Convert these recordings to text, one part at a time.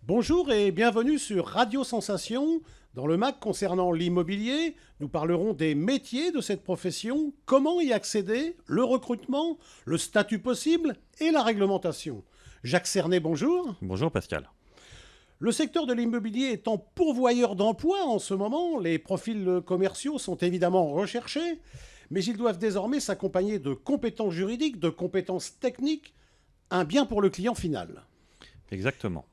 Bonjour et bienvenue sur Radio Sensation. Dans le MAC concernant l'immobilier, nous parlerons des métiers de cette profession, comment y accéder, le recrutement, le statut possible et la réglementation. Jacques Cernet, bonjour. Bonjour Pascal. Le secteur de l'immobilier étant pourvoyeur d'emplois en ce moment, les profils commerciaux sont évidemment recherchés, mais ils doivent désormais s'accompagner de compétences juridiques, de compétences techniques, un bien pour le client final. Exactement.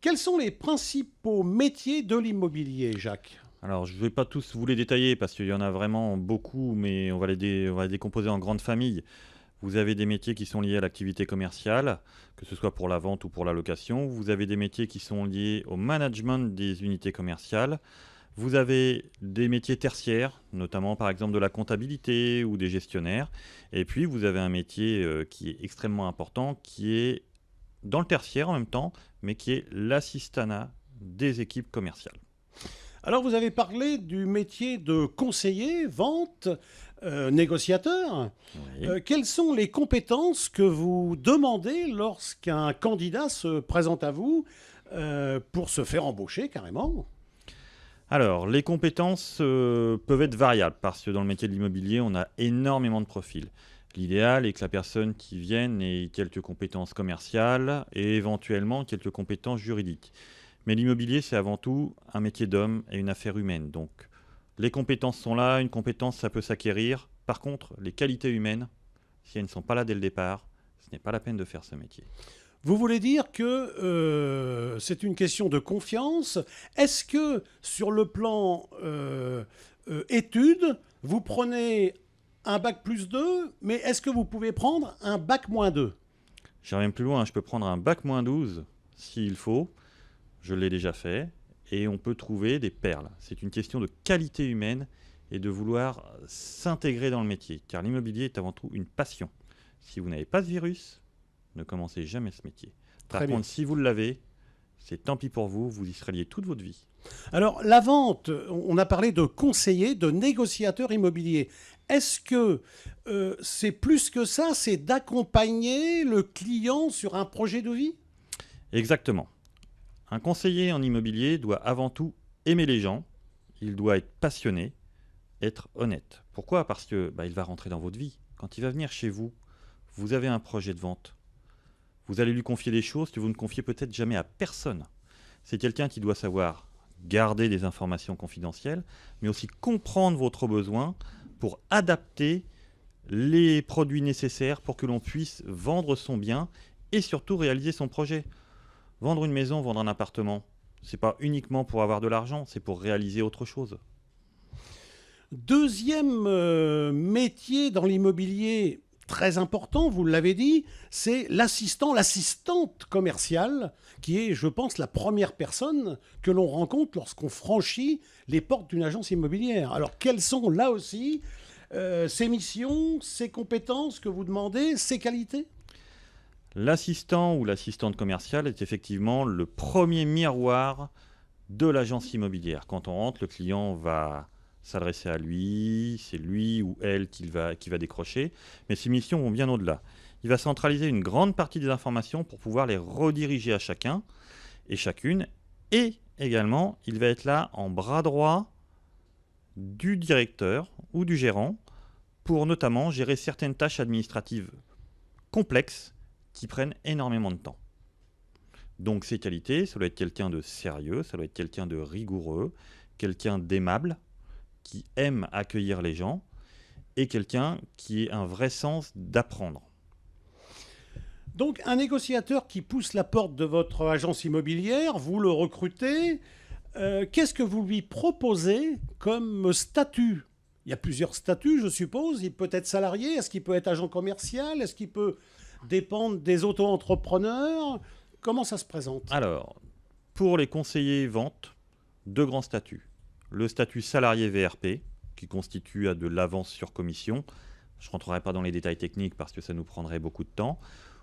Quels sont les principaux métiers de l'immobilier, Jacques? Alors, je ne vais pas tous vous les détailler parce qu'il y en a vraiment beaucoup, mais on va les décomposer en grandes familles. Vous avez des métiers qui sont liés à l'activité commerciale, que ce soit pour la vente ou pour la location. Vous avez des métiers qui sont liés au management des unités commerciales. Vous avez des métiers tertiaires, notamment par exemple de la comptabilité ou des gestionnaires. Et puis, vous avez un métier qui est extrêmement important, qui est dans le tertiaire en même temps, mais qui est l'assistanat des équipes commerciales. Alors vous avez parlé du métier de conseiller, vente, négociateur. Oui. Quelles sont les compétences que vous demandez lorsqu'un candidat se présente à vous pour se faire embaucher carrément? Alors, les compétences peuvent être variables parce que dans le métier de l'immobilier, on a énormément de profils. L'idéal est que la personne qui vienne ait quelques compétences commerciales et éventuellement quelques compétences juridiques. Mais l'immobilier, c'est avant tout un métier d'homme et une affaire humaine. Donc, les compétences sont là, une compétence, ça peut s'acquérir. Par contre, les qualités humaines, si elles ne sont pas là dès le départ, ce n'est pas la peine de faire ce métier. Vous voulez dire que c'est une question de confiance. Est-ce que sur le plan études, vous prenez un bac plus 2, mais est-ce que vous pouvez prendre un bac moins 2? J'irai même plus loin, je peux prendre un bac moins 12 s'il faut. Je l'ai déjà fait et on peut trouver des perles. C'est une question de qualité humaine et de vouloir s'intégrer dans le métier, car l'immobilier est avant tout une passion. Si vous n'avez pas ce virus, ne commencez jamais ce métier. Par Très bien. contre, si vous l'avez, c'est tant pis pour vous, vous y serez lié toute votre vie. Alors, la vente, on a parlé de conseiller, de négociateur immobilier. Est-ce que c'est plus que ça, c'est d'accompagner le client sur un projet de vie? Exactement. Un conseiller en immobilier doit avant tout aimer les gens, il doit être passionné, être honnête. Pourquoi? Parce que il va rentrer dans votre vie. Quand il va venir chez vous, vous avez un projet de vente. Vous allez lui confier des choses que vous ne confiez peut-être jamais à personne. C'est quelqu'un qui doit savoir garder des informations confidentielles, mais aussi comprendre votre besoin pour adapter les produits nécessaires pour que l'on puisse vendre son bien et surtout réaliser son projet. Vendre une maison, vendre un appartement, c'est pas uniquement pour avoir de l'argent, c'est pour réaliser autre chose. Deuxième métier dans l'immobilier très important, vous l'avez dit, c'est l'assistant, l'assistante commerciale, qui est, je pense, la première personne que l'on rencontre lorsqu'on franchit les portes d'une agence immobilière. Alors, quelles sont là aussi ces missions, ces compétences que vous demandez, ces qualités? L'assistant ou l'assistante commerciale est effectivement le premier miroir de l'agence immobilière. Quand on rentre, le client va s'adresser à lui, c'est lui ou elle qui va décrocher, mais ses missions vont bien au-delà. Il va centraliser une grande partie des informations pour pouvoir les rediriger à chacun et chacune, et également, il va être là en bras droit du directeur ou du gérant pour notamment gérer certaines tâches administratives complexes qui prennent énormément de temps. Donc ces qualités, ça doit être quelqu'un de sérieux, ça doit être quelqu'un de rigoureux, quelqu'un d'aimable, qui aime accueillir les gens, et quelqu'un qui ait un vrai sens d'apprendre. Donc, un négociateur qui pousse la porte de votre agence immobilière, vous le recrutez, qu'est-ce que vous lui proposez comme statut? Il y a plusieurs statuts, je suppose. Il peut être salarié, est-ce qu'il peut être agent commercial, est-ce qu'il peut dépendre des auto-entrepreneurs? Comment ça se présente? Alors, pour les conseillers vente, deux grands statuts. Le statut salarié VRP, qui constitue à de l'avance sur commission. Je ne rentrerai pas dans les détails techniques parce que ça nous prendrait beaucoup de temps.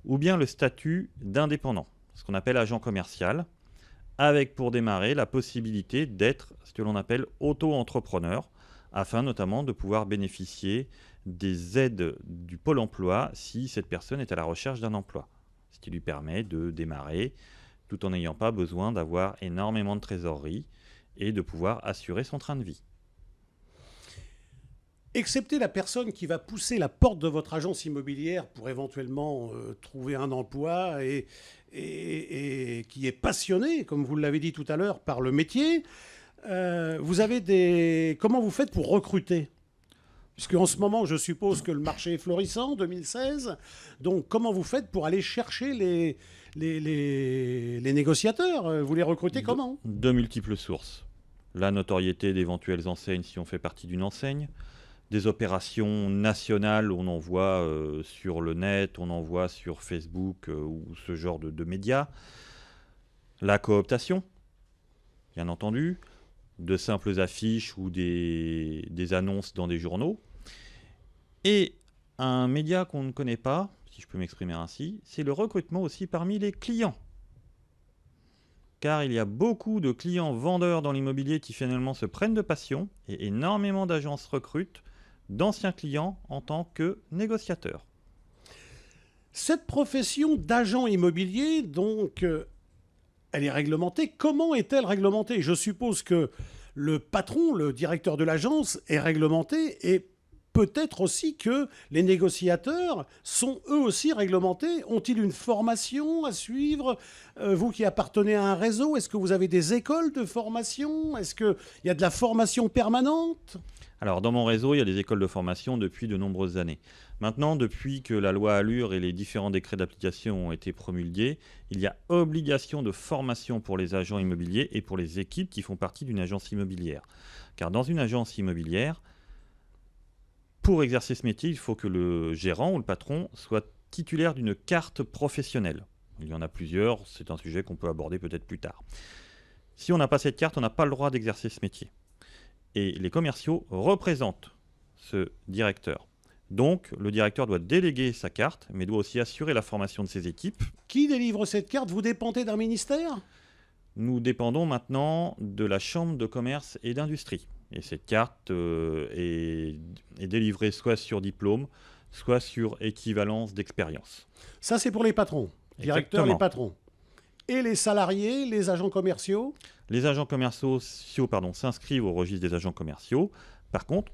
Ou bien le statut d'indépendant, ce qu'on appelle agent commercial, avec pour démarrer la possibilité d'être ce que l'on appelle auto-entrepreneur, afin notamment de pouvoir bénéficier des aides du Pôle emploi si cette personne est à la recherche d'un emploi, ce qui lui permet de démarrer tout en n'ayant pas besoin d'avoir énormément de trésorerie et de pouvoir assurer son train de vie. Excepté la personne qui va pousser la porte de votre agence immobilière pour éventuellement trouver un emploi et qui est passionné, comme vous l'avez dit tout à l'heure, par le métier, comment vous faites pour recruter ? Puisque en ce moment, je suppose que le marché est florissant, 2016. Donc, comment vous faites pour aller chercher les négociateurs ? Vous les recrutez comment ? De multiples sources. La notoriété d'éventuelles enseignes si on fait partie d'une enseigne. Des opérations nationales, on en voit sur le net, on en voit sur Facebook ou ce genre de médias. La cooptation, bien entendu. De simples affiches ou des annonces dans des journaux. Et un média qu'on ne connaît pas, si je peux m'exprimer ainsi, c'est le recrutement aussi parmi les clients. Car il y a beaucoup de clients vendeurs dans l'immobilier qui finalement se prennent de passion et énormément d'agences recrutent d'anciens clients en tant que négociateurs. Cette profession d'agent immobilier, donc, elle est réglementée. Comment est-elle réglementée ? Je suppose que le patron, le directeur de l'agence, est réglementé et peut-être aussi que les négociateurs sont eux aussi réglementés. Ont-ils une formation à suivre ? Vous qui appartenez à un réseau, est-ce que vous avez des écoles de formation ? Est-ce qu'il y a de la formation permanente ? Alors, dans mon réseau, il y a des écoles de formation depuis de nombreuses années. Maintenant, depuis que la loi Allure et les différents décrets d'application ont été promulgués, il y a obligation de formation pour les agents immobiliers et pour les équipes qui font partie d'une agence immobilière. Car dans une agence immobilière, pour exercer ce métier, il faut que le gérant ou le patron soit titulaire d'une carte professionnelle. Il y en a plusieurs, c'est un sujet qu'on peut aborder peut-être plus tard. Si on n'a pas cette carte, on n'a pas le droit d'exercer ce métier. Et les commerciaux représentent ce directeur. Donc, le directeur doit déléguer sa carte, mais doit aussi assurer la formation de ses équipes. Qui délivre cette carte ? Vous dépendez d'un ministère ? Nous dépendons maintenant de la Chambre de commerce et d'industrie. Et cette carte est délivrée soit sur diplôme, soit sur équivalence d'expérience. Ça, c'est pour les patrons, directeurs, Exactement. les patrons. Et les salariés, les agents commerciaux ? Les agents commerciaux s'inscrivent au registre des agents commerciaux. Par contre,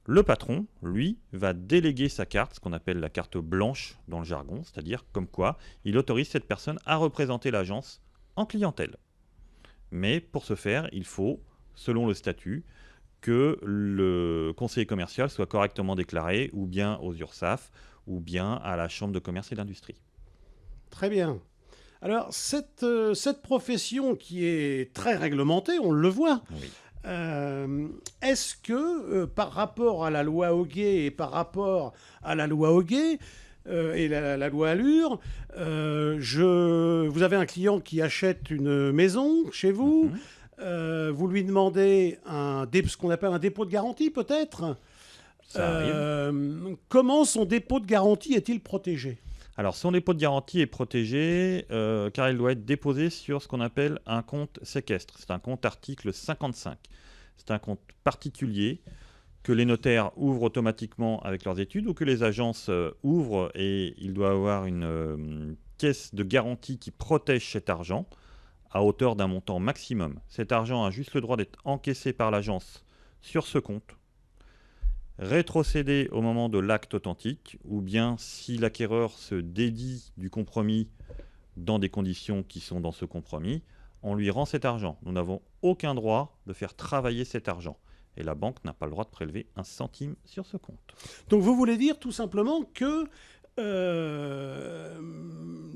le patron, lui, va déléguer sa carte, ce qu'on appelle la carte blanche dans le jargon, c'est-à-dire comme quoi il autorise cette personne à représenter l'agence en clientèle. Mais pour ce faire, il faut, selon le statut, que le conseiller commercial soit correctement déclaré ou bien aux URSSAF ou bien à la Chambre de commerce et d'industrie. Très bien. Alors, cette profession qui est très réglementée, on le voit, Oui. est-ce que par rapport à la loi Hoguet et par rapport à la loi Hoguet et la loi Allure, vous avez un client qui achète une maison chez vous, vous lui demandez ce qu'on appelle un dépôt de garantie peut-être. Ça arrive. Comment son dépôt de garantie est-il protégé ? Alors, son dépôt de garantie est protégé car il doit être déposé sur ce qu'on appelle un compte séquestre. C'est un compte article 55. C'est un compte particulier que les notaires ouvrent automatiquement avec leurs études ou que les agences ouvrent et il doit avoir une caisse de garantie qui protège cet argent à hauteur d'un montant maximum. Cet argent a juste le droit d'être encaissé par l'agence sur ce compte, rétrocédé au moment de l'acte authentique, ou bien si l'acquéreur se dédie du compromis dans des conditions qui sont dans ce compromis, on lui rend cet argent. Nous n'avons aucun droit de faire travailler cet argent. Et la banque n'a pas le droit de prélever un centime sur ce compte. Donc vous voulez dire tout simplement que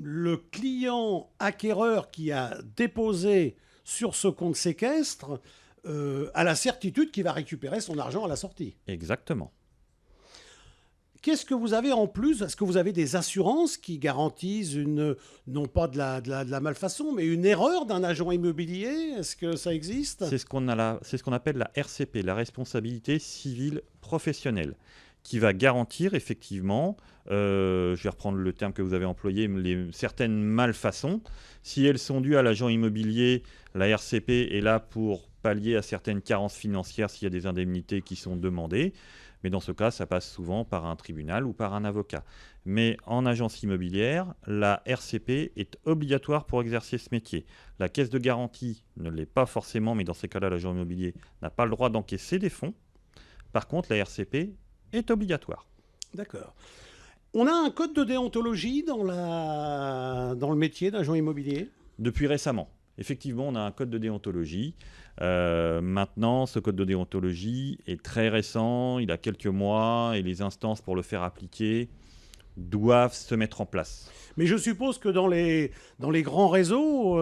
le client acquéreur qui a déposé sur ce compte séquestre a la certitude qu'il va récupérer son argent à la sortie. Exactement. Qu'est-ce que vous avez en plus ? Est-ce que vous avez des assurances qui garantissent non pas de la malfaçon, mais une erreur d'un agent immobilier ? Est-ce que ça existe ? C'est ce qu'on appelle la RCP, la responsabilité civile professionnelle, qui va garantir effectivement, je vais reprendre le terme que vous avez employé, certaines malfaçons. Si elles sont dues à l'agent immobilier, la RCP est là pour pallier à certaines carences financières s'il y a des indemnités qui sont demandées. Mais dans ce cas, ça passe souvent par un tribunal ou par un avocat. Mais en agence immobilière, la RCP est obligatoire pour exercer ce métier. La caisse de garantie ne l'est pas forcément, mais dans ces cas-là, l'agent immobilier n'a pas le droit d'encaisser des fonds. Par contre, la RCP est obligatoire. D'accord. On a un code de déontologie dans le métier d'agent immobilier? Depuis récemment, effectivement, on a un code de déontologie. Maintenant, ce code de déontologie est très récent, il a quelques mois, et les instances pour le faire appliquer doivent se mettre en place. Mais je suppose que dans les grands réseaux,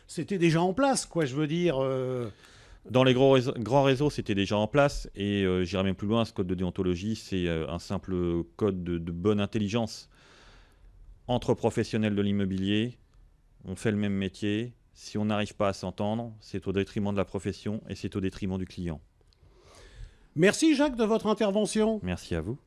c'était déjà en place, quoi, je veux dire. Dans les grands réseaux, c'était déjà en place, et j'irai même plus loin, ce code de déontologie, c'est un simple code de bonne intelligence. Entre professionnels de l'immobilier, on fait le même métier. Si on n'arrive pas à s'entendre, c'est au détriment de la profession et c'est au détriment du client. Merci Jacques de votre intervention. Merci à vous.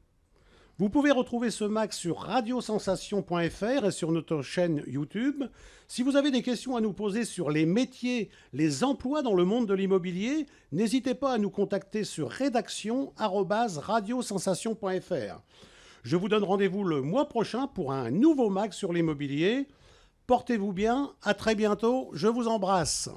Vous pouvez retrouver ce MAC sur radiosensation.fr et sur notre chaîne YouTube. Si vous avez des questions à nous poser sur les métiers, les emplois dans le monde de l'immobilier, n'hésitez pas à nous contacter sur rédaction@radiosensation.fr. Je vous donne rendez-vous le mois prochain pour un nouveau MAC sur l'immobilier. Portez-vous bien, à très bientôt, je vous embrasse.